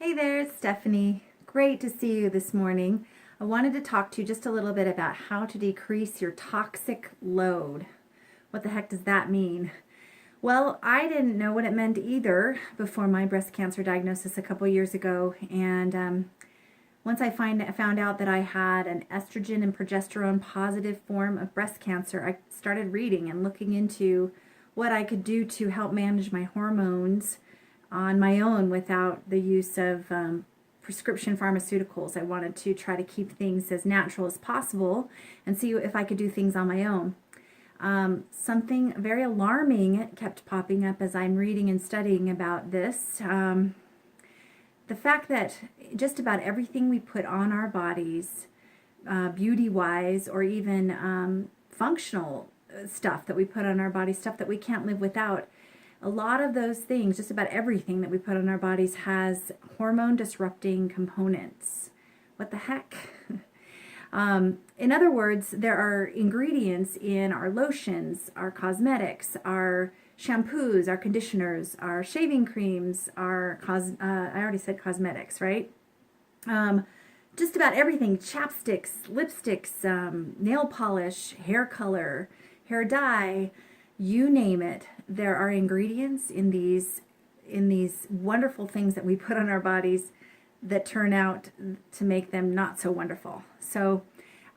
Hey there, it's Stephanie. Great to see you this morning. I wanted to talk to you just a little bit about how to decrease your toxic load. What the heck does that mean? Well, I didn't know what it meant either before my breast cancer diagnosis a couple years ago. And once I found out that I had an estrogen and progesterone positive form of breast cancer, I started reading and looking into what I could do to help manage my hormones on my own without the use of prescription pharmaceuticals. I wanted to try to keep things as natural as possible and see if I could do things on my own. Something very alarming kept popping up as I'm reading and studying about this. The fact that just about everything we put on our bodies, beauty-wise or even functional stuff that we put on our bodies, stuff that we can't live without, a lot of those things, just about everything that we put on our bodies has hormone disrupting components. What the heck? In other words, there are ingredients in our lotions, our cosmetics, our shampoos, our conditioners, our shaving creams, I already said cosmetics, right? Just about everything, chapsticks, lipsticks, nail polish, hair color, hair dye, you name it. There are ingredients in these wonderful things that we put on our bodies that turn out to make them not so wonderful. So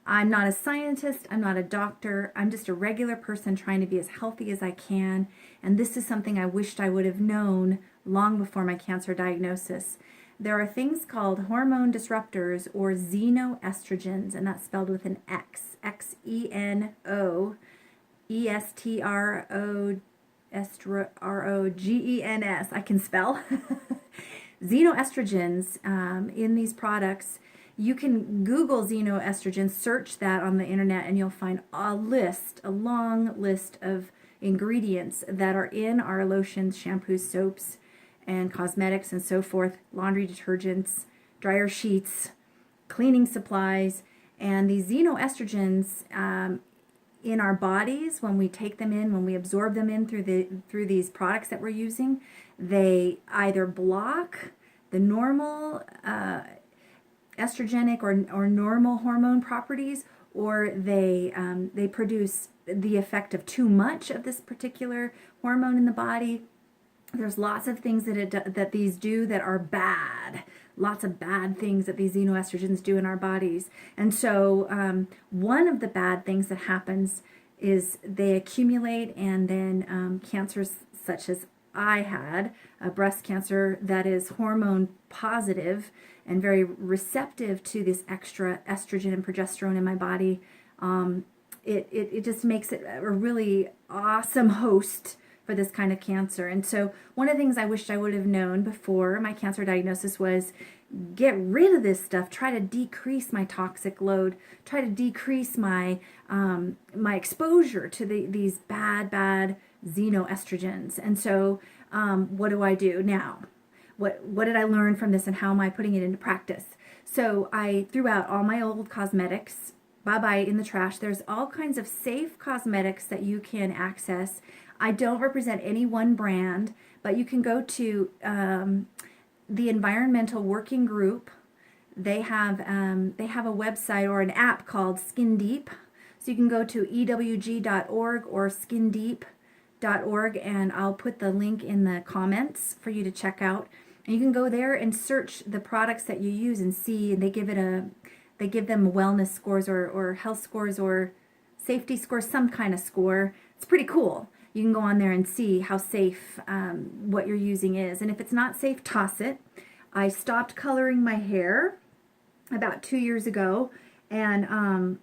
I'm not a scientist, I'm not a doctor, I'm just a regular person trying to be as healthy as I can, and this is something I wished I would have known long before my cancer diagnosis. There are things called hormone disruptors or xenoestrogens, and that's spelled with an X, Xeno, estrogens. I can spell. Xenoestrogens in these products. You can Google xenoestrogens, search that on the internet, and you'll find a long list of ingredients that are in our lotions, shampoos, soaps, and cosmetics and so forth, laundry detergents, dryer sheets, cleaning supplies, and these xenoestrogens in our bodies, when we take them in, when we absorb them in through these products that we're using, they either block the normal estrogenic or normal hormone properties, or they produce the effect of too much of this particular hormone in the body. There's lots of things that these do that are bad. Lots of bad things that these xenoestrogens do in our bodies. And so one of the bad things that happens is they accumulate, and then cancers such as I had, a breast cancer that is hormone positive and very receptive to this extra estrogen and progesterone in my body, it just makes it a really awesome host for this kind of cancer. And so one of the things I wished I would have known before my cancer diagnosis was get rid of this stuff, try to decrease my toxic load, try to decrease my my exposure to these bad xenoestrogens. And so what do I do now? What did I learn from this, and how am I putting it into practice? So I threw out all my old cosmetics, bye-bye, in the trash. There's all kinds of safe cosmetics that you can access. I don't represent any one brand, but you can go to the Environmental Working Group. They have a website or an app called Skin Deep. So you can go to ewg.org or skindeep.org, and I'll put the link in the comments for you to check out. And you can go there and search the products that you use and see, and they give them wellness scores or health scores or safety scores, some kind of score. It's pretty cool. You can go on there and see how safe what you're using is. And if it's not safe, toss it. I stopped coloring my hair about 2 years ago, and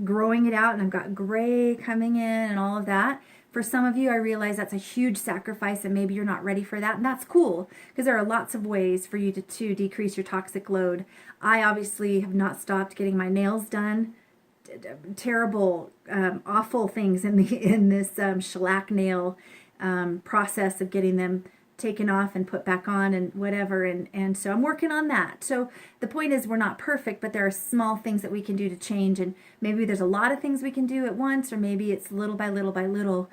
growing it out, and I've got gray coming in and all of that. For some of you, I realize that's a huge sacrifice, and maybe you're not ready for that, and that's cool, because there are lots of ways for you to decrease your toxic load. I obviously have not stopped getting my nails done. Terrible, awful things in this shellac nail process of getting them taken off and put back on and whatever, and so I'm working on that. So the point is, we're not perfect, but there are small things that we can do to change, and maybe there's a lot of things we can do at once, or maybe it's little by little by little.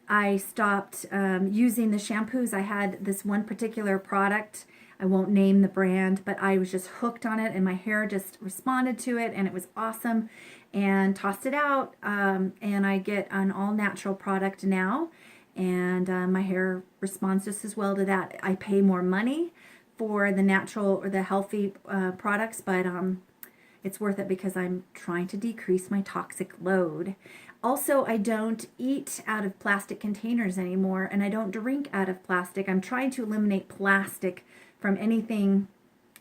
I stopped using the shampoos. I had this one particular product. I won't name the brand, but I was just hooked on it and my hair just responded to it and it was awesome, and tossed it out. And I get an all natural product now, and my hair responds just as well to that. I pay more money for the natural or the healthy products, but it's worth it because I'm trying to decrease my toxic load. Also, I don't eat out of plastic containers anymore, and I don't drink out of plastic. I'm trying to eliminate plastic from anything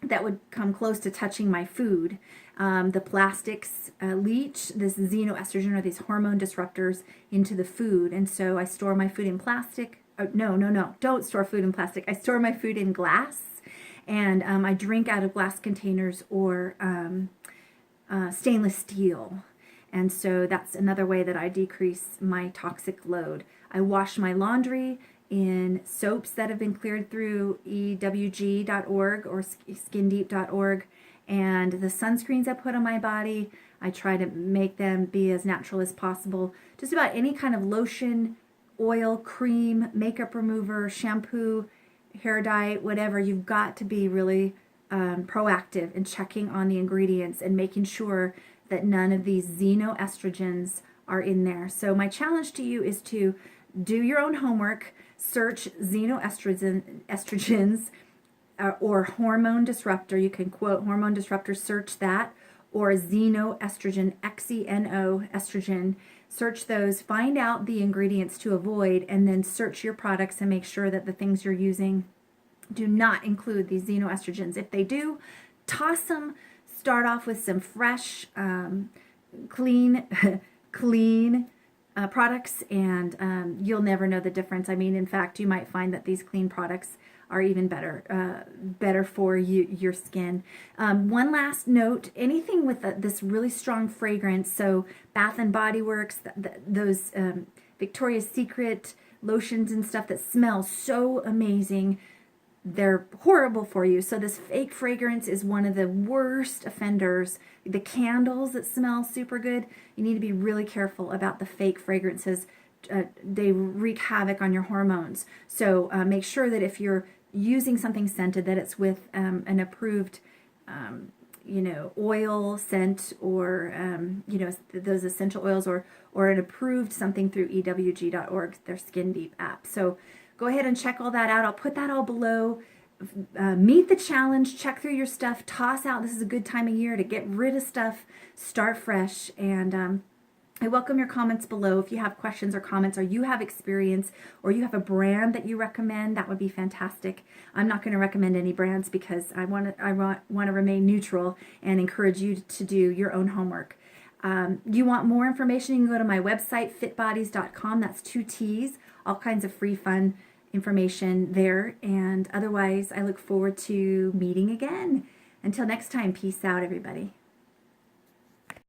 that would come close to touching my food. The plastics leach this xenoestrogen or these hormone disruptors into the food, and so I store my food in plastic. Oh, no, don't store food in plastic. I store my food in glass, and I drink out of glass containers or stainless steel. And so that's another way that I decrease my toxic load. I wash my laundry in soaps that have been cleared through ewg.org or skindeep.org. And the sunscreens I put on my body, I try to make them be as natural as possible. Just about any kind of lotion, oil, cream, makeup remover, shampoo, hair dye, whatever, you've got to be really proactive in checking on the ingredients and making sure that none of these xenoestrogens are in there. So my challenge to you is to do your own homework, search xenoestrogens or hormone disruptor. You can quote hormone disruptor, search that, or xenoestrogen, XENO estrogen. Search those, find out the ingredients to avoid, and then search your products and make sure that the things you're using do not include these xenoestrogens. If they do, toss them. Start off with some fresh, clean products, and you'll never know the difference. I mean, in fact, you might find that these clean products are even better for your skin. One last note: anything with this really strong fragrance, so Bath and Body Works, those Victoria's Secret lotions and stuff that smell so amazing, they're horrible for you. So this fake fragrance is one of the worst offenders. The candles that smell super good, you need to be really careful about the fake fragrances. They wreak havoc on your hormones. So make sure that if you're using something scented, that it's with an approved oil scent, or those essential oils, or an approved something through ewg.org, their Skin Deep app. So go ahead and check all that out. I'll put that all below. Meet the challenge, check through your stuff, toss out. This is a good time of year to get rid of stuff, start fresh. And I welcome your comments below. If you have questions or comments, or you have experience, or you have a brand that you recommend, that would be fantastic. I'm not going to recommend any brands because I want to remain neutral and encourage you to do your own homework. You want more information, you can go to my website, fitbodies.com. That's 2 T's. All kinds of free, fun information there. And otherwise, I look forward to meeting again. Until next time, peace out, everybody.